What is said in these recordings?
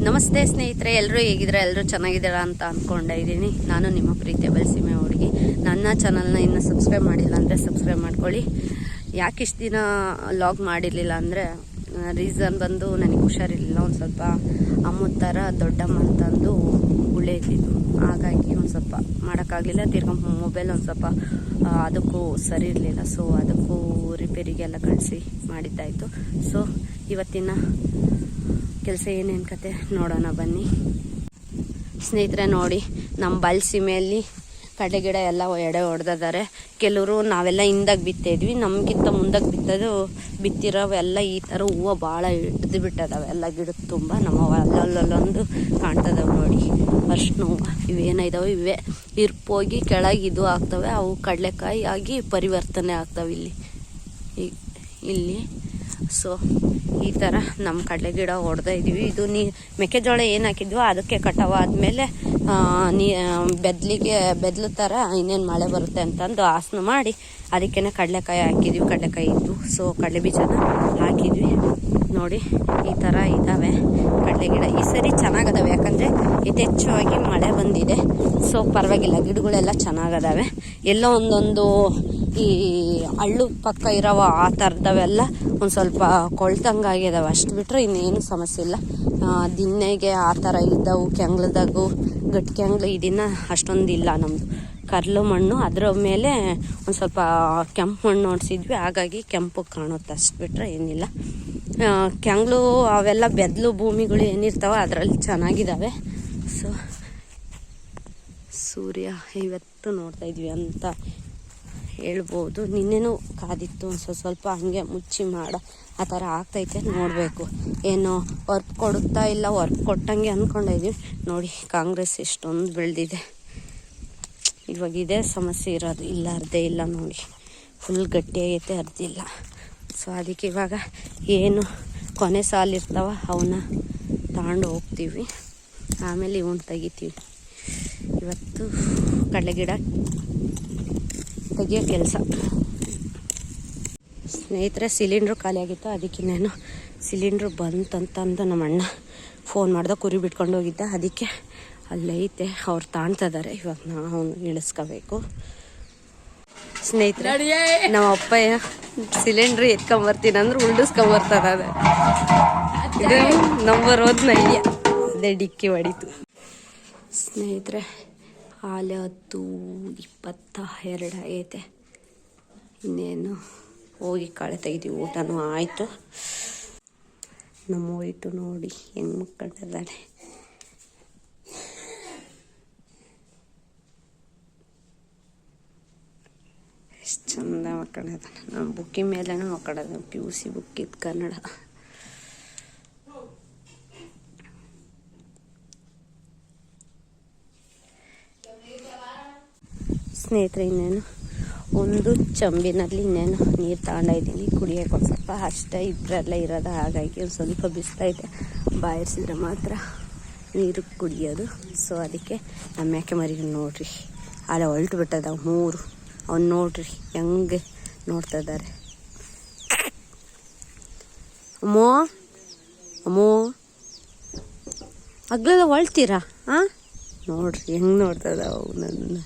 ನಮಸ್ತೆ ಸ್ನೇಹಿತರೆ, ಎಲ್ಲರೂ ಹೇಗಿದ್ರೆ ಎಲ್ಲರೂ ಚೆನ್ನಾಗಿದ್ದೀರಾ ಅಂತ ಅಂದ್ಕೊಂಡಿದ್ದೀನಿ. ನಾನು ನಿಮ್ಮ ಪ್ರೀತಿಯ ಬಲ್ಸೀಮೆ ಹುಡುಗಿ. ನನ್ನ ಚಾನಲ್ನ ಇನ್ನೂ ಸಬ್ಸ್ಕ್ರೈಬ್ ಮಾಡಿಲ್ಲ ಅಂದರೆ ಸಬ್ಸ್ಕ್ರೈಬ್ ಮಾಡ್ಕೊಳ್ಳಿ. ಯಾಕೆ ಇಷ್ಟು ದಿನ ಲಾಗ್ ಮಾಡಿರಲಿಲ್ಲ ಅಂದರೆ ರೀಸನ್ ಬಂದು ನನಗೆ ಹುಷಾರಿರಲಿಲ್ಲ. ಒಂದು ಸ್ವಲ್ಪ ಅಮ್ಮದ ಥರ ದೊಡ್ಡಮ್ಮ ಅಂತಂದು ಗುಳ್ಳೆ ಇದ್ದಿದ್ದು, ಹಾಗಾಗಿ ಒಂದು ಸ್ವಲ್ಪ ಮಾಡೋಕ್ಕಾಗಲಿಲ್ಲ. ತಿರ್ಗ ಮೊಬೈಲ್ ಒಂದು ಸ್ವಲ್ಪ ಅದಕ್ಕೂ ಸರಿ ಇರಲಿಲ್ಲ. ಸೊ ಅದಕ್ಕೂ ರಿಪೇರಿಗೆಲ್ಲ ಕಳಿಸಿ ಮಾಡಿದ್ದಾಯಿತು. ಸೊ ಇವತ್ತಿನ ಕೆಲಸ ಏನೇನು ಕತೆ ನೋಡೋಣ ಬನ್ನಿ ಸ್ನೇಹಿತರೆ. ನೋಡಿ, ನಮ್ಮ ಬಲ್ಸೀಮೆಯಲ್ಲಿ ಕಡಲೆ ಗಿಡ ಎಲ್ಲ ಎಡೆ ಹೊಡೆದಿದ್ದಾರೆ. ಕೆಲವರು ನಾವೆಲ್ಲ ಹಿಂದಾಗ ಬಿತ್ತಿದ್ವಿ, ನಮಗಿಂತ ಮುಂದಕ್ಕೆ ಬಿತ್ತಿರೋವೆಲ್ಲ ಈ ಥರ ಹೂವು ಭಾಳ ಹಿಡ್ದು ಬಿಟ್ಟದಾವೆ. ಎಲ್ಲ ಗಿಡದ ತುಂಬ ನಮ್ಮ ಅಲ್ಲೊಂದು ಕಾಣ್ತದವೆ ನೋಡಿ, ಅರ್ಶಿನ ಹೂವು ಇವೇನಿದಾವೆ ಇವೇ ಇರ್ಪೋಗಿ ಕೆಳಗೆ ಇದು ಆಗ್ತವೆ. ಅವು ಕಡಲೆಕಾಯಿ ಆಗಿ ಪರಿವರ್ತನೆ ಆಗ್ತವೆ ಇಲ್ಲಿ. ಸೊ ಈ ಥರ ನಮ್ಮ ಕಡಲೆ ಗಿಡ ಹೊಡೆದ ಇದ್ದೀವಿ. ಇದು ಮೆಕ್ಕೆಜೋಳ ಏನು ಹಾಕಿದ್ವೋ ಅದಕ್ಕೆ ಕಟಾವಾದ್ಮೇಲೆ ಬೆದ್ಲು ಥರ ಇನ್ನೇನು ಮಳೆ ಬರುತ್ತೆ ಅಂತಂದು ಆಸನ ಮಾಡಿ ಅದಕ್ಕೇ ಕಡಲೆಕಾಯಿ ಹಾಕಿದ್ವಿ. ಕಡಲೆಕಾಯಿ ಇದ್ದು ಸೊ ಕಡಲೆ ಬೀಜನ ಹಾಕಿದ್ವಿ. ನೋಡಿ ಈ ಥರ ಇದ್ದಾವೆ ಕಡಲೆ ಗಿಡ. ಈ ಸರಿ ಚೆನ್ನಾಗದಾವೆ, ಯಾಕಂದರೆ ಯಥೇಚ್ಛವಾಗಿ ಮಳೆ ಬಂದಿದೆ. ಸೊ ಪರವಾಗಿಲ್ಲ, ಗಿಡಗಳೆಲ್ಲ ಚೆನ್ನಾಗದಾವೆ. ಎಲ್ಲೋ ಒಂದೊಂದು ಈ ಹಳ್ಳು ಪಕ್ಕ ಇರೋವ ಆ ಥರದವೆಲ್ಲ ಒಂದು ಸ್ವಲ್ಪ ಕೊಳ್ತಂಗಾಗಿದ್ದಾವೆ, ಅಷ್ಟು ಬಿಟ್ಟರೆ ಇನ್ನೇನು ಸಮಸ್ಯೆ ಇಲ್ಲ. ದಿನ್ನೆಗೆ ಆ ಥರ ಇದ್ದವು, ಕೆಂಗ್ಲದಾಗು ಗಟ್ಟಿ ಕೆಂಗ್ಲು ಇದನ್ನು ಅಷ್ಟೊಂದು ಇಲ್ಲ. ನಮ್ಮದು ಕರ್ಲು ಮಣ್ಣು, ಅದರ ಮೇಲೆ ಒಂದು ಸ್ವಲ್ಪ ಕೆಂಪು ಮಣ್ಣು ನೋಡಿಸಿದ್ವಿ, ಹಾಗಾಗಿ ಕೆಂಪು ಕಾಣುತ್ತೆ, ಅಷ್ಟು ಬಿಟ್ಟರೆ ಏನಿಲ್ಲ. ಕೆಂಗ್ಲು ಅವೆಲ್ಲ ಬೆದ್ಲು ಭೂಮಿಗಳು ಏನಿರ್ತಾವೆ ಅದರಲ್ಲಿ ಚೆನ್ನಾಗಿದ್ದಾವೆ. ಸೊ ಸೂರ್ಯ ಇವತ್ತು ನೋಡ್ತಾಯಿದ್ವಿ ಅಂತ ಹೇಳ್ಬೋದು. ನಿನ್ನೆನೂ ಕಾದಿತ್ತು, ಒಂದು ಸ್ವಲ್ಪ ಹಂಗೆ ಮುಚ್ಚಿ ಆ ಥರ ಆಗ್ತೈತೆ. ನೋಡಬೇಕು ಏನು ವರ್ಕ್ ಕೊಡುತ್ತಾ ಇಲ್ಲ, ವರ್ಕ್ ಕೊಟ್ಟಂಗೆ ಅಂದ್ಕೊಂಡಿದ್ವಿ. ನೋಡಿ ಕಾಂಗ್ರೆಸ್ ಎಷ್ಟೊಂದು ಬೆಳೆದಿದೆ. ಇವಾಗ ಇದೇ ಸಮಸ್ಯೆ ಇರೋದು, ಇಲ್ಲ ಅರ್ಧೇ ಇಲ್ಲ ನೋಡಿ, ಫುಲ್ ಗಟ್ಟಿಯಾಗೈತೆ, ಅರ್ಧಿಲ್ಲ. ಸೊ ಅದಕ್ಕೆ ಇವಾಗ ಏನು ಕೊನೆ ಸಾಲಿರ್ತಾವ ಅವನ್ನ ತಗೊಂಡು ಹೋಗ್ತೀವಿ, ಆಮೇಲೆ ಇವನ್ನ ತೆಗಿತೀವಿ. ಇವತ್ತು ಕಡಲೆ ಗಿಡ ತೆಗಿಯೋ ಕೆಲಸ. ಸ್ನೇಹಿತರೆ, ಸಿಲಿಂಡ್ರು ಖಾಲಿ ಆಗಿತ್ತು, ಅದಕ್ಕೆ ನಾನು ಸಿಲಿಂಡ್ರು ಬಂತಂತಂದು ನಮ್ಮ ಅಣ್ಣ ಫೋನ್ ಮಾಡ್ದೆ. ಕುರಿ ಬಿಟ್ಕೊಂಡು ಹೋಗಿದ್ದೆ, ಅದಕ್ಕೆ ಅಲ್ಲೈತೆ, ಅವ್ರು ತಾಣ್ತಿದ್ದಾರೆ. ಇವಾಗ ನಾವು ಇಳಿಸ್ಕೋಬೇಕು. ಸ್ನೇಹಿತರೆ, ನಮ್ಮ ಅಪ್ಪಯ್ಯ ಸಿಲಿಂಡ್ರ್ ಎತ್ಕೊಂಬರ್ತೀನಿ ಅಂದ್ರೆ ಉಲ್ಡಿಸ್ಕೊಂಬರ್ತಾರೆ. ಇದು ನಂಬರ್ 1 ಐಡಿಯಾ, ಅದೇ ಡಿಕ್ಕಿ ಹೊಡಿತು. ಸ್ನೇಹಿತರೆ, ಹಾಲೆ 10:22 ಆಗೈತೆ. ಇನ್ನೇನು ಹೋಗಿ ಕಾಳೆ ತೆಗಿತೀವಿ. ಊಟನೂ ಆಯಿತು. ನಮ್ಮ ಹೋಯ್ತು ನೋಡಿ ಹೆಂಗೆ ಮಕ್ಕಳಿದ್ದಾರೆ. ಎಷ್ಟು ಚಂದ ಮಕ್ಕಳದ. ನಮ್ಮ ಬುಕ್ಕಿ ಮೇಲೆನೂ ಮಕ್ಕಳದ, PUC ಬುಕ್ ಇತ್ತು ಕನ್ನಡ. ಸ್ನೇಹಿತರೆ, ಇನ್ನೇನು ಒಂದು ಚಂಬಿನಲ್ಲಿ ಇನ್ನೇನು ನೀರು ತಗೊಂಡಿದ್ದೀನಿ ಕುಡಿಯೋಕೆ. ಒಂದು ಸ್ವಲ್ಪ ಅಷ್ಟೇ, ಇಬ್ಬರೆಲ್ಲ ಇರೋದು, ಹಾಗಾಗಿ ಒಂದು ಸ್ವಲ್ಪ ಬಿಸ್ತೈತೆ. ಬಾಯಿಸಿದ್ರೆ ಮಾತ್ರ ನೀರು ಕುಡಿಯೋದು. ಸೊ ಅದಕ್ಕೆ ನಮ್ಮ ಮೇಕೆ ಮರಿಗಳು ನೋಡ್ರಿ, ಅಲ್ಲ ಹೊಲ್ಟು ಬಿಟ್ಟದ 3. ಅವ್ನು ನೋಡ್ರಿ ಹೆಂಗೆ ನೋಡ್ತಾ ಇದ್ದಾರೆ. ಅಮ್ಮೋ ಅಗ್ಲೆಲ್ಲ ಹೊಳ್ತೀರಾ? ನೋಡ್ರಿ ಹೆಂಗೆ ನೋಡ್ತದ ಅವು. ನನ್ನ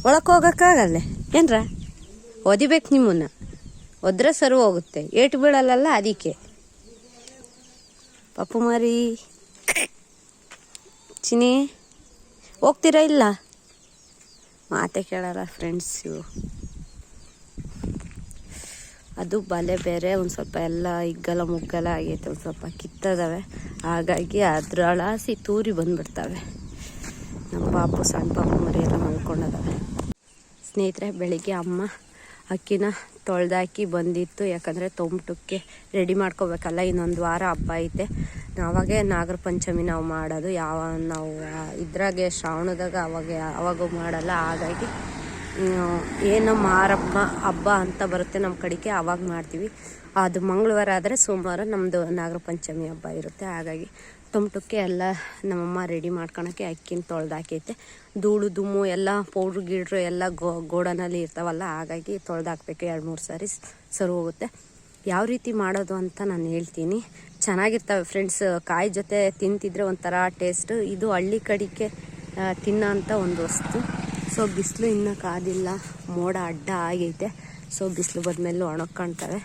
ಒಳಕ್ಕೆ ಹೋಗೋಕ್ಕಾಗಲ್ಲ ಏನ್ರ, ಒದಿಬೇಕು ನಿಮ್ಮನ್ನ. ಒದ್ರೆ ಸರಿ ಹೋಗುತ್ತೆ, ಏಟು ಬೀಳಲ್ಲ. ಅದಕ್ಕೆ ಪಪ್ಪು ಮಾರಿ ಚಿನಿ ಹೋಗ್ತೀರಾ? ಇಲ್ಲ ಮಾತೆ ಕೇಳಲ್ಲ ಫ್ರೆಂಡ್ಸ್. ಇವು ಅದು ಬಲೆ ಬೇರೆ, ಒಂದು ಸ್ವಲ್ಪ ಎಲ್ಲ ಇಗ್ಗಲ ಮುಗ್ಗಲ ಆಗೈತೆ, ಒಂದು ಸ್ವಲ್ಪ ಕಿತ್ತದವೆ, ಹಾಗಾಗಿ ಅದ್ರಳಾಸಿ ತೂರಿ ಬಂದ್ಬಿಡ್ತವೆ. ನಮ್ಮ ಪಾಪು ಸಣ್ಣ ಪಾಪು ಮರಿ ಎಲ್ಲ ಮಲ್ಕೊಂಡದವೆ. ಸ್ನೇಹಿತರೆ, ಬೆಳಿಗ್ಗೆ ಅಮ್ಮ ಅಕ್ಕಿನ ತೊಳೆದಾಕಿ ಬಂದಿತ್ತು, ಯಾಕಂದರೆ ತೊಂಬಟಕ್ಕೆ ರೆಡಿ ಮಾಡ್ಕೋಬೇಕಲ್ಲ. ಇನ್ನೊಂದು ವಾರ ಹಬ್ಬ ಐತೆ. ಅವಾಗೇ ನಾಗರ ಪಂಚಮಿ ನಾವು ಮಾಡೋದು. ನಾವು ಇದ್ರಾಗೆ ಶ್ರಾವಣದಾಗ ಅವಾಗೂ ಮಾಡಲ್ಲ. ಹಾಗಾಗಿ ಏನು ಮಾರಮ್ಮ ಹಬ್ಬ ಅಂತ ಬರುತ್ತೆ ನಮ್ಮ ಕಡೆಗೆ, ಅವಾಗ ಮಾಡ್ತೀವಿ. ಅದು ಮಂಗಳವಾರ ಆದರೆ ಸೋಮವಾರ ನಮ್ಮದು ನಾಗರ ಪಂಚಮಿ ಹಬ್ಬ ಇರುತ್ತೆ. ಹಾಗಾಗಿ ತೊಂಬಟಕ್ಕೆ ಎಲ್ಲ ನಮ್ಮಮ್ಮ ರೆಡಿ ಮಾಡ್ಕೊಳಕ್ಕೆ ಅಕ್ಕಿನ ತೊಳೆದಾಕೈತೆ. ಧೂಳು ದುಮ್ಮು ಎಲ್ಲ ಪೌಡ್ರು ಗಿಡ್ರು ಎಲ್ಲ ಗೋಡನಲ್ಲಿ ಇರ್ತಾವಲ್ಲ, ಹಾಗಾಗಿ ತೊಳೆದಾಕ್ಬೇಕು 2-3 ಸಾರಿ ಸರಿ ಹೋಗುತ್ತೆ. ಯಾವ ರೀತಿ ಮಾಡೋದು ಅಂತ ನಾನು ಹೇಳ್ತೀನಿ. ಚೆನ್ನಾಗಿರ್ತವೆ ಫ್ರೆಂಡ್ಸ್. ಕಾಯಿ ಜೊತೆ ತಿಂತಿದ್ರೆ ಒಂಥರ ಟೇಸ್ಟ್. ಇದು ಹಳ್ಳಿ ಕಡೆಗೆ ತಿನ್ನೋ ಅಂಥ ಒಂದು ವಸ್ತು. ಸೊ ಬಿಸಿಲು ಇನ್ನೂ ಕಾದಿಲ್ಲ, ಮೋಡ ಅಡ್ಡ ಆಗೈತೆ. ಸೊ ಬಿಸಿಲು ಬಂದಮೇಲೆ ಒಣಗ್ಕೊಳ್ತವೆ.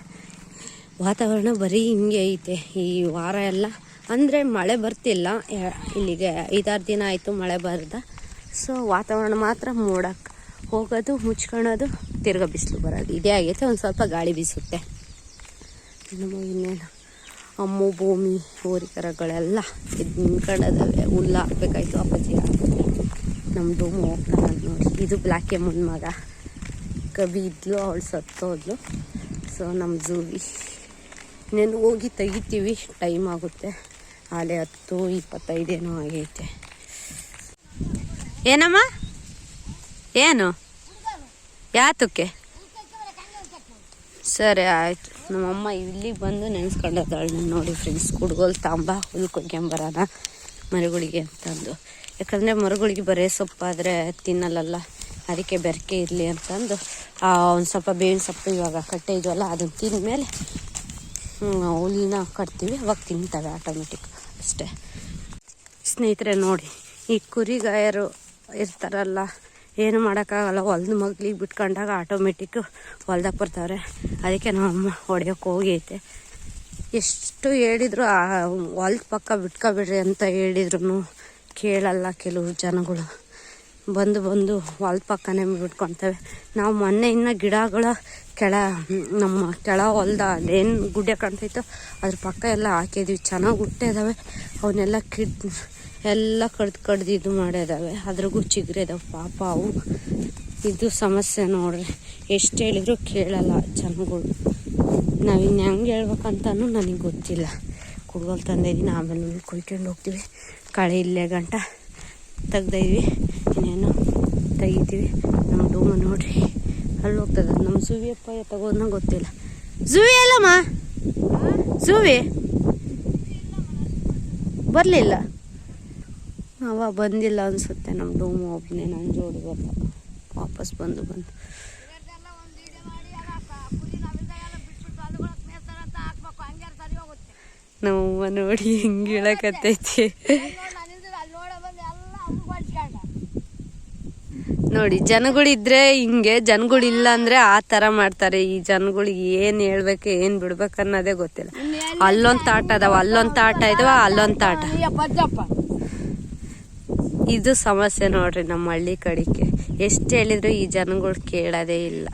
ವಾತಾವರಣ ಬರೀ ಹಿಂಗೆ ಐತೆ ಈ ವಾರ ಎಲ್ಲ. ಅಂದರೆ ಮಳೆ ಬರ್ತಿಲ್ಲ, ಇಲ್ಲಿಗೆ 5-6 ದಿನ ಆಯಿತು ಮಳೆ ಬರ್ದ. ಸೊ ವಾತಾವರಣ ಮಾತ್ರ ಮೋಡಕ್ಕೆ ಹೋಗೋದು, ಮುಚ್ಕೊಳ್ಳೋದು, ತಿರ್ಗಾ ಬಿಸಿಲು ಬರೋದು, ಇದೇ ಆಗೈತೆ. ಒಂದು ಸ್ವಲ್ಪ ಗಾಳಿ ಬೀಸುತ್ತೆ. ಇನ್ನೇನು ಅಮ್ಮು ಭೂಮಿ ಹೋರಿಕರಗಳೆಲ್ಲ ಇದು ನಿಂತ್ಕೊಂಡದವೆ. ಹುಲ್ಲು ಹಾಕ್ಬೇಕಾಯ್ತು, ಅಪ್ಪಾಜಿ ಹಾಕಿದ್ರೆ. ನಮ್ಮ ಡೂಮು ಹೋಗ್ತಾನೆ ನೋಡಿ. ಇದು ಬ್ಲ್ಯಾಕ್ ಎಮ್ಮನ ಮಗ. ಕಬಿ ಇದ್ಲು, ಅವಳು ಸತ್ತೋದ್ಲು. ಸೊ ನಮ್ಮ ಜೂವಿ ಇನ್ನೇನು ಹೋಗಿ ತೆಗಿತೀವಿ, ಟೈಮ್ ಆಗುತ್ತೆ. ಆಲೆ 10:25 ಏನೋ ಆಗೈತೆ. ಏನಮ್ಮ ಏನು ಯಾತಕ್ಕೆ? ಸರಿ ಆಯಿತು. ನಮ್ಮಮ್ಮ ಇಲ್ಲಿಗೆ ಬಂದು ನೆನೆಸ್ಕೊಂಡದ್ದಾಳೆ ನೋಡಿ ಫ್ರೆಂಡ್ಸ್. ಕುಡ್ಗೋಲ್ ತಾಂಬ ಹುಲ್ ಕೊಯ್ಕೊಂಬರೋಣ ಮರಿಗಳಿಗೆ ಅಂತಂದು. ಯಾಕಂದರೆ ಮರಿಗಳಿಗೆ ಬರೀ ಸೊಪ್ಪಾದರೆ ತಿನ್ನಲ್ಲ, ಅದಕ್ಕೆ ಬೆರಕೆ ಇರಲಿ ಅಂತಂದು ಒಂದು ಸ್ವಲ್ಪ ಬೇವಿನ ಸೊಪ್ಪು ಇವಾಗ ಕಟ್ಟೆ ಇದೆಯಲ್ಲ ಅದನ್ನು ತಿಂದಮೇಲೆ ಹುಲ್ಲಿನ ಕಟ್ತೀವಿ, ಅವಾಗ ತಿಂತವೆ ಆಟೋಮೆಟಿಕ್ ಅಷ್ಟೇ. ಸ್ನೇಹಿತರೆ ನೋಡಿ, ಈ ಕುರಿಗಾಯರು ಇರ್ತಾರಲ್ಲ, ಏನು ಮಾಡೋಕ್ಕಾಗಲ್ಲ. ಹೊಲ್ದ ಮಗ್ಲಿಗೆ ಬಿಟ್ಕೊಂಡಾಗ ಆಟೋಮೆಟಿಕ್ಕು ಹೊಲ್ದಾಗ ಬರ್ತಾವ್ರೆ. ಅದಕ್ಕೆ ನಮ್ಮಮ್ಮ ಹೊಡೆಯೋಕೆ ಹೋಗೈತೆ. ಎಷ್ಟು ಹೇಳಿದ್ರು ಹೊಲ್ದ ಪಕ್ಕ ಬಿಟ್ಕೊಬಿಡ್ರಿ ಅಂತ ಹೇಳಿದ್ರು ಕೇಳಲ್ಲ ಕೆಲವು ಜನಗಳು. ಬಂದು ಹೊಲ್ದ ಪಕ್ಕನೇ ಬಿಟ್ಕೊತವೆ. ನಾವು ಮೊನ್ನೆ ಇನ್ನು ಗಿಡಗಳ ನಮ್ಮ ಕೆಳ ಹೊಲ್ದ ಅದೇನು ಗುಡ್ಡೆ ಕಾಣ್ತೈತೋ ಅದ್ರ ಪಕ್ಕ ಎಲ್ಲ ಹಾಕಿದ್ವಿ. ಚೆನ್ನಾಗಿ ಹುಟ್ಟಿದಾವೆ. ಅವನ್ನೆಲ್ಲ ಎಲ್ಲ ಕಡ್ದು ಇದು ಮಾಡಿದಾವೆ. ಅದ್ರಾಗೂ ಚಿಗುರಿದಾವೆ ಪಾಪ ಅವು. ಇದು ಸಮಸ್ಯೆ ನೋಡ್ರಿ. ಎಷ್ಟು ಹೇಳಿದ್ರು ಕೇಳಲ್ಲ ಜನಗಳು. ನಾವಿನ್ನು ಹೆಂಗೆ ಹೇಳ್ಬೇಕಂತನೂ ನನಗೆ ಗೊತ್ತಿಲ್ಲ. ಕುಡ್ಗೋಲ್ ತಂದಿದ್ದೀನಿ, ಆಮೇಲೆ ಕೊಯ್ಕೊಂಡು ಹೋಗ್ತೀವಿ. ಕಳೆ ಇಲ್ಲೇ ಗಂಟ ತೆಗ್ದಿದ್ವಿ, ಇನ್ನೇನು ತೆಗಿತೀವಿ. ನಮ್ಮ ಡೂಮ ನೋಡ್ರಿ ಅಲ್ಲಿ ಹೋಗ್ತದೆ. ನಮ್ಮ ಜೂವಿಯಪ್ಪ ತಗೋದನ್ನ ಗೊತ್ತಿಲ್ಲ. ಜೂವಿ ಅಲ್ಲಮ್ಮ, ಜೂವಿ ಬರಲಿಲ್ಲ. ಅವ ಬಂದಿಲ್ಲ ಅನಿಸುತ್ತೆ. ನಮ್ಮ ಡೂಮು ಒಬ್ಬನೇ ನನ್ನ ಜೋಡಿ ಬರ್ತ ವಾಪಸ್ ಬಂದು ನಮ್ಮಮ್ಮ ನೋಡಿ ಹಿಂಗೆ ಹೇಳಕತ್ತೈತಿ ನೋಡಿ. ಜನಗಳಿದ್ರೆ ಹಿಂಗೆ, ಜನಗಳಿಲ್ಲ ಅಂದರೆ ಆ ಥರ ಮಾಡ್ತಾರೆ. ಈ ಜನಗಳಿಗೆ ಏನು ಹೇಳ್ಬೇಕು ಏನು ಬಿಡ್ಬೇಕು ಅನ್ನೋದೇ ಗೊತ್ತಿಲ್ಲ. ಅಲ್ಲೊಂದು ತಾಟ ಅದಾವ, ಅಲ್ಲೊಂದು ತಾಟ ಇದಾವ, ಅಲ್ಲೊಂದು ತಾಟ. ಇದು ಸಮಸ್ಯೆ ನೋಡ್ರಿ ನಮ್ಮ ಹಳ್ಳಿ ಕಡೆಗೆ. ಎಷ್ಟು ಹೇಳಿದ್ರು ಈ ಜನಗಳು ಕೇಳೋದೇ ಇಲ್ಲ.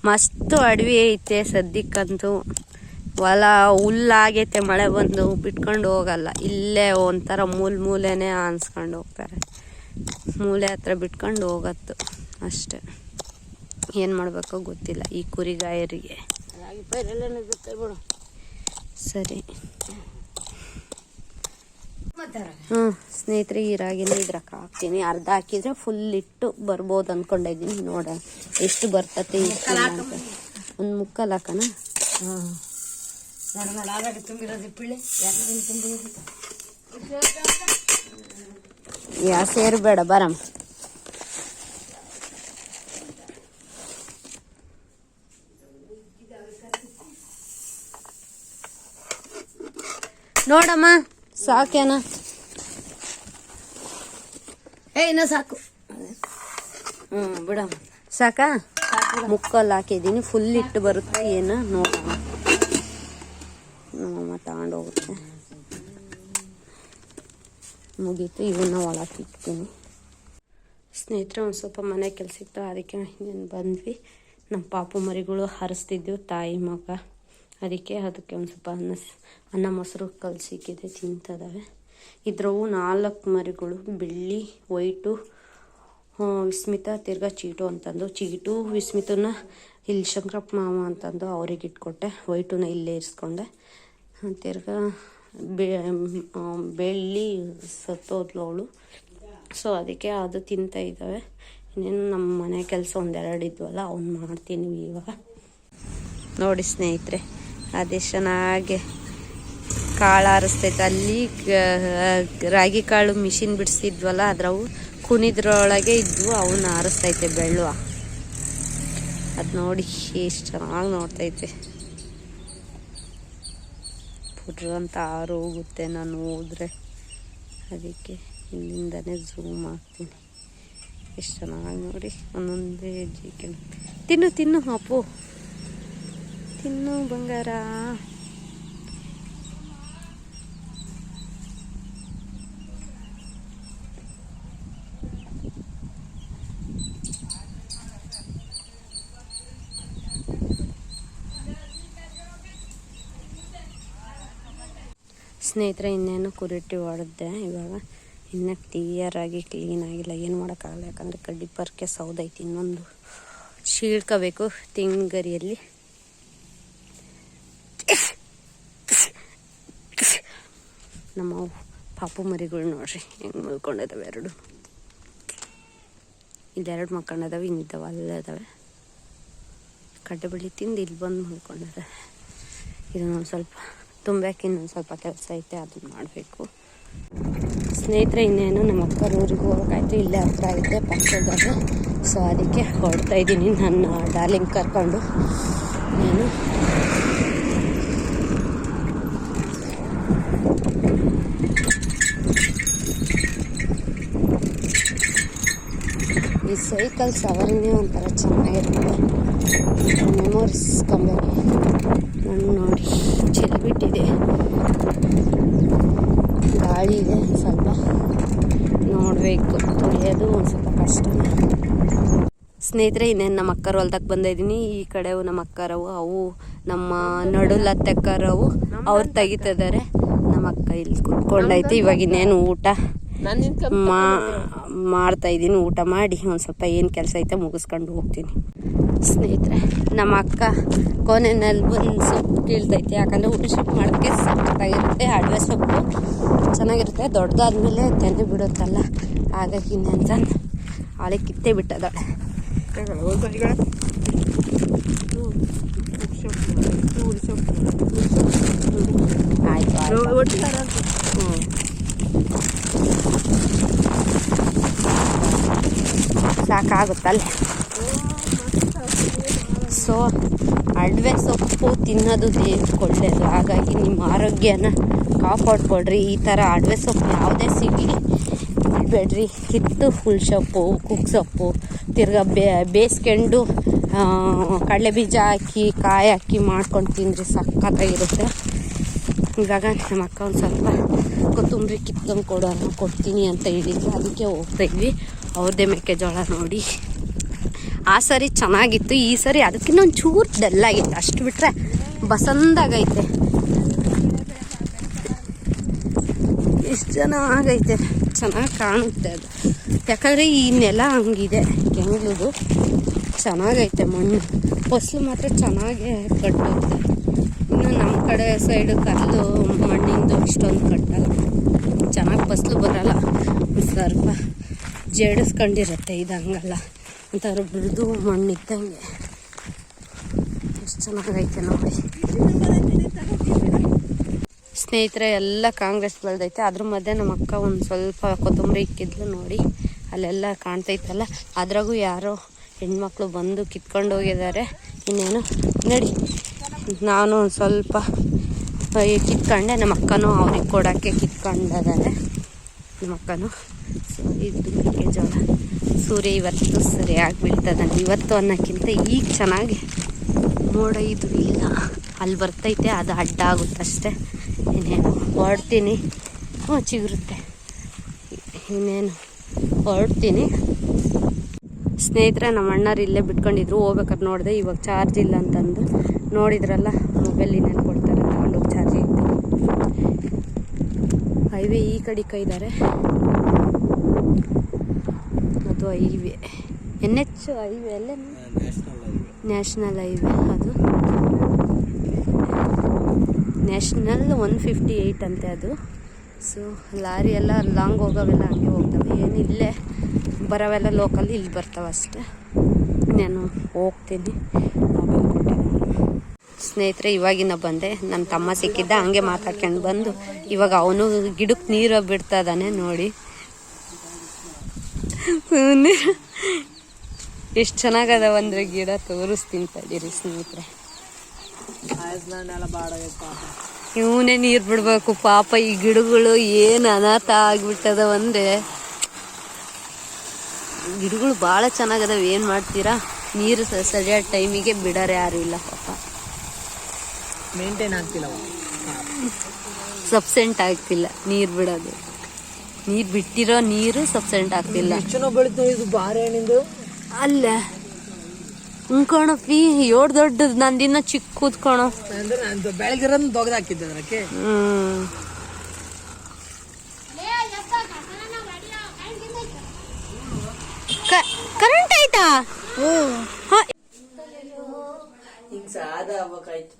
ಮಸ್ತು ಅಡವಿ ಐತೆ ಸದ್ಯಕ್ಕಂತೂ. ಹೊಲ ಹುಲ್ಲಾಗೈತೆ, ಮಳೆ ಬಂದು ಬಿಟ್ಕೊಂಡು ಹೋಗಲ್ಲ. ಇಲ್ಲೇ ಒಂಥರ ಮೂಲೆನೇ ಅನ್ಸ್ಕೊಂಡು ಹೋಗ್ತಾರೆ. ಮೂಲೆ ಹತ್ರ ಬಿಟ್ಕೊಂಡು ಹೋಗತ್ತು ಅಷ್ಟೆ. ಏನು ಮಾಡಬೇಕೋ ಗೊತ್ತಿಲ್ಲ ಈ ಕುರಿಗಾಯರಿಗೆ. ಸರಿ ಸ್ನೇಹಿತರೆ, ಈ ರಾಗಿನ ಇದ್ರಕ್ಕೆ ಹಾಕ್ತೀನಿ. ಅರ್ಧ ಹಾಕಿದ್ರೆ ಫುಲ್ ಇಟ್ಟು ಬರ್ಬೋದು ಅಂದ್ಕೊಂಡಿದ್ದೀನಿ. ನೋಡೋಣ ಎಷ್ಟು ಬರ್ತತೆ. ಒಂದು ಮುಕ್ಕಾಲು ಹಾಕೋಣ. ಸೇರ್ಬೇಡ ಬರಮ್ಮ. ನೋಡಮ್ಮ ಸಾಕೇನ? ಇನ್ನ ಸಾಕು. ಬಿಡಮ್ಮ ಸಾಕಾ? ಮುಕ್ಕಲ್ಲಿ ಹಾಕಿದ್ದೀನಿ. ಫುಲ್ ಇಟ್ಟು ಬರುತ್ತೆ ಏನು ನೋಡೋಣ. ನಮ್ಮಮ್ಮ ತಗೊಂಡೋಗುತ್ತೆ. ಮುಗೀತು. ಇವನ್ನ ಒಳಕ್ಕೆ ಇಡ್ತೀನಿ. ಸ್ನೇಹಿತರೆ, ಒಂದು ಸ್ವಲ್ಪ ಮನೆ ಕೆಲಸ ಇತ್ತು, ಅದಕ್ಕೆ ಇನ್ನೇನು ಬಂದ್ವಿ. ನಮ್ಮ ಪಾಪು ಮರಿಗಳು ಹರಿಸ್ತಿದ್ವು, ತಾಯಿ ಮಗ. ಅದಕ್ಕೆ ಒಂದು ಸ್ವಲ್ಪ ಅನ್ನ ಮೊಸರು ಕಲಸಿಕ್ಕಿದೆ, ತಿಂತದವೆ. ಇದ್ರವು 4 ಮರಿಗಳು, ಬಿಳಿ, ವೈಟು, ವಿಸ್ಮಿತ, ತಿರ್ಗಾ ಚೀಟು ಅಂತಂದು. ಚೀಟು ವಿಸ್ಮಿತನ ಇಲ್ಲಿ ಶಂಕರಪ್ಪ ಮಾವ ಅಂತಂದು ಅವ್ರಿಗೆ ಇಟ್ಕೊಟ್ಟೆ. ವೈಟುನ ಇಲ್ಲೇ ಇರಿಸ್ಕೊಂಡೆ. ತಿರ್ಗಾ ಬೆಳ್ಳಿ ಸತ್ತೋದ್ಲು ಅವಳು. ಸೊ ಅದಕ್ಕೆ ಅದು ತಿಂತಾ ಇದ್ದಾವೆ. ಇನ್ನೇನು ನಮ್ಮ ಮನೆ ಕೆಲಸ 1-2 ಇದ್ವಲ್ಲ, ಅವ್ನು ಮಾಡ್ತೀನಿ ಇವಾಗ. ನೋಡಿ ಸ್ನೇಹಿತರೆ, ಅದೇ ಚೆನ್ನಾಗಿ ಕಾಳು ಆರಿಸ್ತೈತೆ. ಅಲ್ಲಿ ರಾಗಿ ಕಾಳು ಮಿಷಿನ್ ಬಿಡಿಸಿದ್ವಲ್ಲ, ಅದ್ರವು ಕುಣಿದ್ರೊಳಗೆ ಇದ್ವು, ಅವನ್ನ ಆರಿಸ್ತೈತೆ ಬೆಳ್ಳುವ. ಅದು ನೋಡಿ ಎಷ್ಟು ಚೆನ್ನಾಗಿ ನೋಡ್ತೈತೆ. ಗುರ್ರ ಅಂತ ಆರು ಹೋಗುತ್ತೆ ನಾನು ಹೋದರೆ. ಅದಕ್ಕೆ ಇಲ್ಲಿಂದನೇ ಝೂಮ್ ಆಗ್ತೀನಿ. ಎಷ್ಟು ಚೆನ್ನಾಗಿ ನೋಡಿ, ಒಂದೊಂದೇ ಹೆಜ್ಜೆ. ತಿನ್ನು ಅಪ್ಪು, ತಿನ್ನು ಬಂಗಾರ. ಸ್ನೇಹಿತರೆ, ಇನ್ನೇನು ಕುರಿಟಿ ಹೊಡೆದೆ. ಇವಾಗ ಇನ್ನೂ ಕ್ಲಿಯರಾಗಿ ಕ್ಲೀನ್ ಆಗಿಲ್ಲ, ಏನು ಮಾಡೋಕ್ಕಾಗಲ್ಲ. ಯಾಕಂದರೆ ಕಡ್ಡಿ ಪರ್ಕೆ ಸೌದೈತಿ. ಇನ್ನೊಂದು ಶೀಳ್ಕೋಬೇಕು ತಿಂಗರಿಯಲ್ಲಿ. ನಮ್ಮ ಪಾಪು ಮರಿಗಳು ನೋಡ್ರಿ ಹೆಂಗೆ ಮಲ್ಕೊಂಡಿದ್ದಾವೆ. ಇಲ್ಲೆರಡು ಮಕ್ಕಂಡಿದ್ದಾವೆ, ಇನ್ನಿದ್ದಾವೆ ಅಲ್ಲದಾವೆ. ಕಡ್ಡೆ ಬಳ್ಳಿ ತಿಂದು ಇಲ್ಲಿ ಬಂದು ಮಲ್ಕೊಂಡಿದ್ದಾವೆ. ಇದನ್ನೊಂದು ಸ್ವಲ್ಪ ತುಂಬಕ್ಕೆ ಇನ್ನೊಂದು ಸ್ವಲ್ಪ ಕೆಲಸ ಐತೆ, ಅದನ್ನ ಮಾಡಬೇಕು. ಸ್ನೇಹಿತರೆ, ಇನ್ನೇನು ನಮ್ಮ ಅಕ್ಕರ ಊರಿಗೆ ಹೋಗೋಕ್ಕಾಯ್ತು. ಇಲ್ಲೇ ಹತ್ರ ಐತೆ ಪಕ್ಕದಲ್ಲಿ. ಸೊ ಅದಕ್ಕೆ ಹೊಡ್ತಾ ಇದ್ದೀನಿ ನನ್ನ ಡಾರ್ಲಿಂಗ್ ಕರ್ಕೊಂಡು. నేను ಈ ಸೈಕಲ್ ಸವಾರಿನೇ ಒಂಥರ ಚೆನ್ನಾಗಿರುತ್ತೆ. ಮೆಮೊರೀಸ್ ಕಂಬೇಕು. ಮಣ್ಣು ನೋಡಿ ಚೆಲ್ಬಿಟ್ಟಿದೆ, ಗಾಳಿ ಇದೆ, ಸ್ವಲ್ಪ ನೋಡಬೇಕು. ತುಳಿಯೋದು ಒಂದು ಸ್ವಲ್ಪ ಕಷ್ಟ. ಸ್ನೇಹಿತರೆ, ಇನ್ನೇನು ನಮ್ಮ ಅಕ್ಕರು ಹೊಲ್ದಕ್ಕೆ ಬಂದಿದ್ದೀನಿ. ಈ ಕಡೆವು ನಮ್ಮ ಅಕ್ಕರವು, ಅವು ನಮ್ಮ ನಡುಲತ್ತಕ್ಕರವು ಅವ್ರು ತೆಗಿತಿದ್ದಾರೆ. ನಮ್ಮ ಅಕ್ಕ ಇಲ್ಲಿ ಕುತ್ಕೊಂಡೈತಿ. ಇವಾಗ ಇನ್ನೇನು ಊಟ ಮಾಡ್ತಾ ಇದ್ದೀನಿ. ಊಟ ಮಾಡಿ ಒಂದು ಸ್ವಲ್ಪ ಏನು ಕೆಲಸ ಐತೆ ಮುಗಿಸ್ಕೊಂಡು ಹೋಗ್ತೀನಿ. ಸ್ನೇಹಿತರೆ, ನಮ್ಮ ಅಕ್ಕ ಕೋನೆನಲ್ಲಿ ಬಂದು ಸೊಪ್ಪು ಕೀಳ್ತೈತೆ. ಯಾಕಂದರೆ ಊಟ ಶಿಫ್ಟ್ ಮಾಡೋಕ್ಕೆ ಸಖತ್ತಾಗಿರುತ್ತೆ. ಅಡವೆ ಸೊಪ್ಪು ಚೆನ್ನಾಗಿರುತ್ತೆ. ದೊಡ್ಡದಾದ್ಮೇಲೆ ತೆನೆ ಬಿಡುತ್ತಲ್ಲ, ಹಾಗಾಗಿ ಇನ್ನೇನು ಆಳೆ ಕಿತ್ತೇ ಬಿಟ್ಟದಾಳೆ. ಆಯ್ತು ಸಾಕಾಗುತ್ತಲ್ಲ. ಸೊ ಅಡವೆ ಸೊಪ್ಪು ತಿನ್ನೋದು ದೇಹಕ್ಕೆ ಒಳ್ಳೆಯದು. ಹಾಗಾಗಿ ನಿಮ್ಮ ಆರೋಗ್ಯನ ಕಾಪಾಡ್ಕೊಳ್ರಿ. ಈ ಥರ ಅಡವೆ ಸೊಪ್ಪು ಯಾವುದೇ ಸಿಗಲಿ ಬಿಡಬೇಡ್ರಿ. ಕಿತ್ತು ಫುಲ್ ಸೊಪ್ಪು, ಕುಕ್ ಸೊಪ್ಪು, ತಿರ್ಗಾ ಬೇಯಿಸ್ಕೊಂಡು ಕಡಲೆ ಬೀಜ ಹಾಕಿ ಕಾಯಿ ಹಾಕಿ ಮಾಡ್ಕೊಂಡು ತಿಂದ್ರಿ, ಸಖತ್ತಾಗಿರುತ್ತೆ. ಇವಾಗ ನಮ್ಮ ಅಕ್ಕ ಒಂದು ಸ್ವಲ್ಪ ಕೊತ್ತಂಬರಿ ಕಿತ್ಕೊಂಡು ಕೊಡ್ತೀನಿ ಅಂತ ಹೇಳಿದ್ರು. ಅದಕ್ಕೆ ಹೋಗ್ತಾಯಿದ್ವಿ. ಅವ್ರದ್ದೇ ಮೆಕ್ಕೆಜೋಳ ನೋಡಿ. ಆ ಸರಿ ಚೆನ್ನಾಗಿತ್ತು, ಈ ಸರಿ ಅದಕ್ಕಿಂತ ಒಂದು ಚೂರು ಡಲ್ಲಾಗಿತ್ತು. ಅಷ್ಟು ಬಿಟ್ಟರೆ ಬಸಂದಾಗೈತೆ. ಎಷ್ಟು ಚೆನ್ನಾಗೈತೆ, ಚೆನ್ನಾಗಿ ಕಾಣುತ್ತೆ ಅದು. ಯಾಕಂದರೆ ಈ ನೆಲ ಹಂಗಿದೆ, ಕೆಂಗ್ಲುದು ಚೆನ್ನಾಗೈತೆ. ಮಣ್ಣು ಫಸಲು ಮಾತ್ರ ಚೆನ್ನಾಗೇ ಕಟ್ಟುತ್ತೆ. ಇನ್ನು ನಮ್ಮ ಕಡೆ ಸೈಡು ಕಲ್ಲು ಮಣ್ಣಿಂದು ಅಷ್ಟೊಂದು ಕಟ್ಟಲ್ಲ, ಚೆನ್ನಾಗಿ ಫಸಲು ಬರಲ್ಲ. ಸ್ವಲ್ಪ ಜಡಿಸ್ಕೊಂಡಿರುತ್ತೆ. ಇದು ಹಂಗಲ್ಲ, ಒಂಥರ ಮೃದು ಮಣ್ಣಿದ್ದಂಗೆ. ಎಷ್ಟು ಚೆನ್ನಾಗೈತೆ ನೋಡಿ. ಸ್ನೇಹಿತರೆ, ಎಲ್ಲ ಕಾಂಗ್ರೆಸ್ ಬೆಳೆದೈತೆ. ಅದ್ರ ಮಧ್ಯೆ ನಮ್ಮ ಅಕ್ಕ ಒಂದು ಸ್ವಲ್ಪ ಕೊತ್ತಂಬರಿ ಇಕ್ಕಿದ್ಲು ನೋಡಿ. ಅಲ್ಲೆಲ್ಲ ಕಾಣ್ತೈತಲ್ಲ, ಅದ್ರಾಗೂ ಯಾರೋ ಹೆಣ್ಮಕ್ಳು ಬಂದು ಕಿತ್ಕೊಂಡು ಹೋಗಿದ್ದಾರೆ. ಇನ್ನೇನು ನೋಡಿ, ನಾನು ಒಂದು ಸ್ವಲ್ಪ ಕಿತ್ಕೊಂಡೆ. ನಮ್ಮ ಅಕ್ಕನೂ ಅವ್ರಿಗೆ ಕೊಡೋಕ್ಕೆ ಕಿತ್ಕೊಂಡಿದ್ದಾರೆ ನಮ್ಮ ಅಕ್ಕನೂ. ಸೊ ಇದು ಮೆಕ್ಕೆಜೋಳ. ಸೂರ್ಯ ಇವತ್ತು ಸರಿಯಾಗಿ ಬೀಳ್ತದಂತೆ. ಇವತ್ತು ಅನ್ನೋಕ್ಕಿಂತ ಈಗ ಚೆನ್ನಾಗಿ ಮೋಡ ಇದು ಇಲ್ಲ. ಅಲ್ಲಿ ಬರ್ತೈತೆ, ಅದು ಅಡ್ಡ ಆಗುತ್ತಷ್ಟೇ. ಇನ್ನೇನು ಹೊರಡ್ತೀನಿ. ಚಿಗುರುತ್ತೆ. ಇನ್ನೇನು ಹೊರಡ್ತೀನಿ. ಸ್ನೇಹಿತರೆ, ನಮ್ಮ ಅಣ್ಣರು ಇಲ್ಲೇ ಬಿಟ್ಕೊಂಡಿದ್ರು. ಹೋಗ್ಬೇಕಾದ್ರೆ ನೋಡಿದೆ, ಇವಾಗ ಚಾರ್ಜ್ ಇಲ್ಲ ಅಂತಂದು. ನೋಡಿದ್ರಲ್ಲ, ಮೊಬೈಲ್ ಇನ್ನೇನು ಕೊಡ್ತಾರೆ, ತಗೊಂಡೋಗಿ ಚಾರ್ಜ್ ಇತ್ತು. ಹೈವೇ ಈ ಕಡೆ ಕೈದಾರೆ, ಅದು ಹೈವೇ NH ಹೈವೇ ಅಲ್ಲೇ, ನ್ಯಾಷನಲ್ ಹೈವೇ. ಅದು ನ್ಯಾಷನಲ್ 158 ಅಂತೆ ಅದು. ಸೊ ಲಾರಿ ಎಲ್ಲ ಲಾಂಗ್ ಹೋಗೋವೆಲ್ಲ ಹಂಗೆ ಹೋಗ್ತವೆ. ಏನು ಇಲ್ಲೇ ಬರೋವೆಲ್ಲ ಲೋಕಲ್ ಇಲ್ಲಿ ಬರ್ತಾವೆ ಅಷ್ಟೇ. ನಾನು ಹೋಗ್ತೀನಿ. ಮೊಬೈಲ್ ಕೊಟ್ಟೆ. ಸ್ನೇಹಿತರೆ, ಇವಾಗಿನ ಬಂದೆ. ನನ್ನ ತಮ್ಮ ಸಿಕ್ಕಿದ್ದ, ಹಂಗೆ ಮಾತಾಡ್ಕೊಂಡು ಬಂದು ಇವಾಗ ಅವನು ಗಿಡಕ್ಕೆ ನೀರು ಬಿಡ್ತಾ ಇದ್ದಾನೆ ನೋಡಿ. ಎಷ್ಟು ಚೆನ್ನಾಗದಾವ ಅಂದರೆ ಗಿಡ ತೋರಿಸ್ತೀನಿ ತಡೀರಿ ಸ್ನೇಹಿತರೆ. ಇವನೇ ನೀರು ಬಿಡ್ಬೇಕು ಪಾಪ. ಈ ಗಿಡಗಳು ಏನು ಅನಾಥ ಆಗ್ಬಿಟ್ಟದವ ಅಂದ್ರೆ, ಗಿಡಗಳು ಭಾಳ ಚೆನ್ನಾಗದಾವ. ಏನು ಮಾಡ್ತೀರಾ, ನೀರು ಸರಿಯಾದ ಟೈಮಿಗೆ ಬಿಡೋರು ಯಾರು ಇಲ್ಲ ಪಾಪ. ಮೇಂಟೈನ್ ಆಗ್ತಿಲ್ಲ, ಸಬ್ಸೆಂಟ್ ಆಗ್ತಿಲ್ಲ ನೀರು ಬಿಡೋದು. ನೀರು ಬಿಟ್ಟಿರೋ ನೀರು ಸಬ್ಸೆಂಟ್ ಆಗ್ತಿಲ್ಲ. ಬೆಳಿತು ಇದು ಬಾಳೆಹಣ್ಣಿಂದು ಅಲ್ಲ ಕಣಪ್ಪಿ, ಏಡ್ ದೊಡ್ಡದು, ನಂದಿನ್ನ ಚಿಕ್ಕದ್ ಕಣೋ. ಅಂದ್ರೆ ಬೆಳಗಿರ ದೊಗ್ದು ಹಾಕಿದ್ದೆ ಅದಕ್ಕೆ. ಕರೆಂಟ್ ಆಯ್ತಾ? ಹಿಂಗ ಸಾದ ಆಗ್ಬೇಕಾಯ್ತು.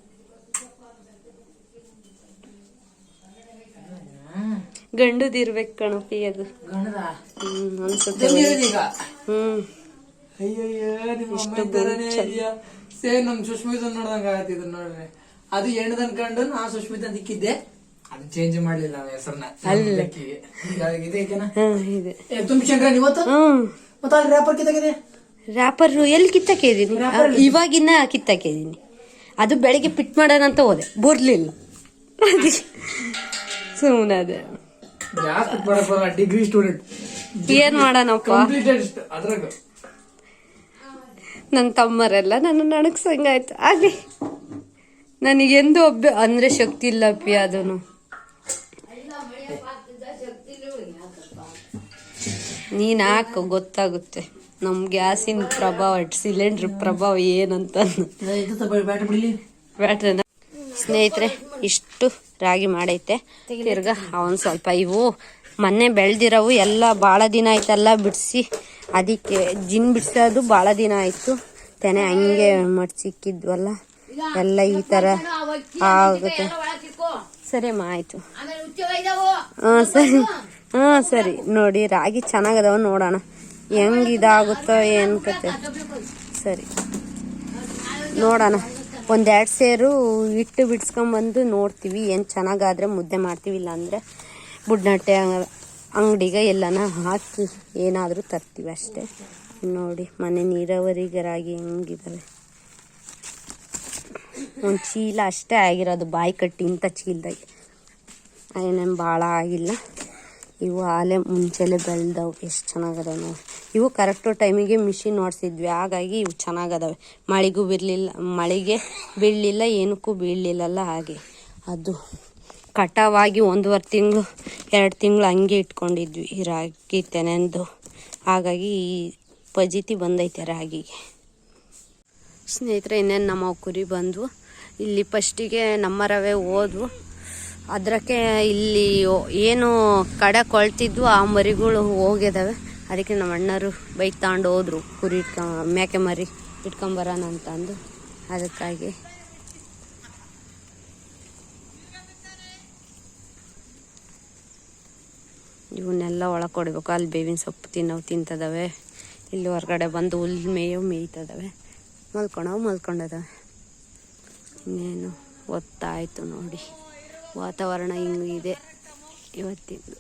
ಗಂಡುದಿರ್ಬೇಕು ಕಣಪ್ಪಿ ಅದು. ಗಂಡದ ಅನ್ಸುತ್ತೆ. ಸೇಮ್ ನಮ್ ಸುಷ್ಮಿತ ನೋಡ್ದಂಗ ಆಗತ್ತಿದ್ ನೋಡ್ರಿ. ಅದು ಹೆಣ್ಣದ ಅನ್ಕೊಂಡು ನಾ ಸುಷ್ಮಿತ ಅಂತ ಇಕ್ಕಿದ್ದೆ, ಅದು ಚೇಂಜ್ ಮಾಡ್ಲಿಲ್ಲ ನಾವು ಹೆಸರನ್ನ. ತುಂಬಿಸ್ಕೊಂಡ್ರೆ ಇವತ್ತು ಮತ್ತೆ ಅಲ್ಲಿ ರ್ಯಾಪರ್ ಕಿತ್ತಾಗಿದೆ. ರ್ಯಾಪರ್ ಎಲ್ಲಿ ಕಿತ್ತಾಕಿದೀನಿ? ಇವಾಗಿನ್ನ ಕಿತ್ತಾಕಿದೀನಿ. ಅದು ಬೆಳಿಗ್ಗೆ ಪಿಟ್ ಮಾಡೋಣ ಅಂತ ಹೋದೆ, ಬರ್ಲಿಲ್ಲ. ಸುಮ್ಮನೆ ಅದೇ ಡಿಗ್ರಿ ಸ್ಟೂಡೆಂಟ್ ಏನ್ ಮಾಡೋಣಪ್ಪ. ಅದ್ರಾಗ ನನ್ನ ತಮ್ಮರೆಲ್ಲ ನನ್ನ ನಡಕ್ಸಂಗಾಯ್ತು. ಆಗ್ಲಿ, ನನಗೆಂದು ಅಂದ್ರೆ ಶಕ್ತಿ ಇಲ್ಲ ಪಿ. ಅದನ್ನು ನೀನ್ ಹಾಕು, ಗೊತ್ತಾಗುತ್ತೆ ನಮ್ ಗ್ಯಾಸಿನ ಪ್ರಭಾವ, ಸಿಲಿಂಡರ್ ಪ್ರಭಾವ ಏನಂತ. ಬ್ಯಾಟ್ರಿನ ಸ್ನೇಹಿತರೆ, ಇಷ್ಟು ರಾಗಿ ಮಾಡೈತೆ. ತಿರ್ಗಾ ಅವನ್ ಸ್ವಲ್ಪ ಇವು ಮೊನ್ನೆ ಬೆಳೆದಿರೋವು ಎಲ್ಲ ಭಾಳ ದಿನ ಆಯ್ತಲ್ಲ ಬಿಡಿಸಿ, ಅದಕ್ಕೆ ಜಿನ್ ಬಿಡಿಸೋದು ಭಾಳ ದಿನ ಆಯ್ತು. ತೆನೆ ಹಂಗೆ ಮಡ್ಸಿಕ್ಕಿದ್ವಲ್ಲ, ಎಲ್ಲ ಈ ಥರ ಆಗುತ್ತೆ. ಸರಿ ಅಮ್ಮ, ಆಯ್ತು. ಸರಿ ಸರಿ. ನೋಡಿ ರಾಗಿ ಚೆನ್ನಾಗದವ, ನೋಡೋಣ ಹೆಂಗ್ ಇದಾಗುತ್ತೋ ಏನ್ ಕತೆ. ಸರಿ ನೋಡೋಣ, ಒಂದೆರಡು ಸೇರು ಹಿಟ್ಟು ಬಿಡ್ಸ್ಕೊಂಬಂದು ನೋಡ್ತೀವಿ. ಏನು ಚೆನ್ನಾಗಾದ್ರೆ ಮುದ್ದೆ ಮಾಡ್ತೀವಿ, ಇಲ್ಲಾಂದರೆ ಬುಡ್ನಟ್ಟೆ ಅಂಗಡಿಗೆ ಎಲ್ಲನ ಹಾಕಿ ಏನಾದರೂ ತರ್ತೀವಿ ಅಷ್ಟೇ. ನೋಡಿ ಮನೆ ನೀರಾವರಿಗೆ ರಾಗಿ ಹೆಂಗಿದಾವೆ. ಒಂದು ಚೀಲ ಅಷ್ಟೇ ಆಗಿರೋದು, ಬಾಯಿ ಕಟ್ಟಿ ಇಂಥ ಚೀಲದಾಗೆ ಏನೇನು ಭಾಳ ಆಗಿಲ್ಲ. ಇವು ಆಲೆ ಮುಂಚೆಲೆ ಬೆಳೆದವು, ಎಷ್ಟು ಚೆನ್ನಾಗದಾವೆ ನೋಡಿ. ಇವು ಕರೆಕ್ಟು ಟೈಮಿಗೆ ಮಿಷಿನ್ ಓಡಿಸಿದ್ವಿ, ಹಾಗಾಗಿ ಇವು ಚೆನ್ನಾಗದಾವೆ. ಮಳೆಗೂ ಮಳೆಗೆ ಬೀಳಲಿಲ್ಲ, ಏನಕ್ಕೂ ಬೀಳಲಿಲ್ಲಲ್ಲ. ಹಾಗೆ ಅದು ಕಟಾವಾಗಿ 1.5 ತಿಂಗಳು 2 ತಿಂಗಳು ಹಂಗೆ ಇಟ್ಕೊಂಡಿದ್ವಿ ಈ ರಾಗಿ ತೆನೆಂದು. ಹಾಗಾಗಿ ಈ ಪಜಿತಿ ಬಂದೈತೆ ರಾಗಿಗೆ. ಸ್ನೇಹಿತರೆ, ಇನ್ನೇನು ನಮ್ಮ ಕುರಿ ಬಂದವು. ಇಲ್ಲಿ ಫಸ್ಟಿಗೆ ನಮ್ಮ ರವೆ ಹೋದ್ವು, ಅದಕ್ಕೆ ಇಲ್ಲಿ ಏನು ಕಡೆ ಕೊಳ್ತಿದ್ವು ಆ ಮರಿಗಳು ಹೋಗಿದ್ದಾವೆ. ಅದಕ್ಕೆ ನಮ್ಮ ಅಣ್ಣರು ಬೈಕ್ ತಗೊಂಡು ಹೋದ್ರು, ಕುರಿ ಮೇಕೆ ಮರಿ ಇಟ್ಕೊಂಬರೋಣ ಅಂತಂದು. ಅದಕ್ಕಾಗಿ ಇವನ್ನೆಲ್ಲ ಒಳಗೆ ಕೊಡಬೇಕು. ಅಲ್ಲಿ ಬೇವಿನ ಸೊಪ್ಪು ತಿಂತದವೆ, ಇಲ್ಲಿ ಹೊರಗಡೆ ಬಂದು ಹುಲ್ಲು ಮೇಯ್ತದವೆ, ಮಲ್ಕೊಂಡದವೆ. ಇನ್ನೇನು ಗೊತ್ತಾಯಿತು ನೋಡಿ, ವಾತಾವರಣ ಹಿಂಗಿದೆ ಇವತ್ತಿಂದು.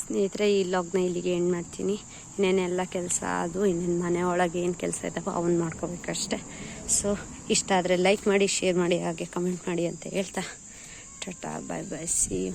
ಸ್ನೇಹಿತರೆ, ಈ ಲಾಗ್ನ ಇಲ್ಲಿಗೆ ಎಂಡ್ ಮಾಡ್ತೀನಿ. ಇನ್ನೇನೆಲ್ಲ ಕೆಲಸ ಅದು, ಇನ್ನೇನು ಮನೆ ಒಳಗೆ ಏನು ಕೆಲಸ ಇದ್ದಾವೆ ಅವನ್ನ ಮಾಡ್ಕೋಬೇಕಷ್ಟೆ. ಸೊ ಇಷ್ಟ ಆದರೆ ಲೈಕ್ ಮಾಡಿ, ಶೇರ್ ಮಾಡಿ, ಹಾಗೆ ಕಮೆಂಟ್ ಮಾಡಿ ಅಂತ ಹೇಳ್ತಾ ಟಾಟಾ, ಬಾಯ್ ಬಾಯ್, ಸಿ ಯು.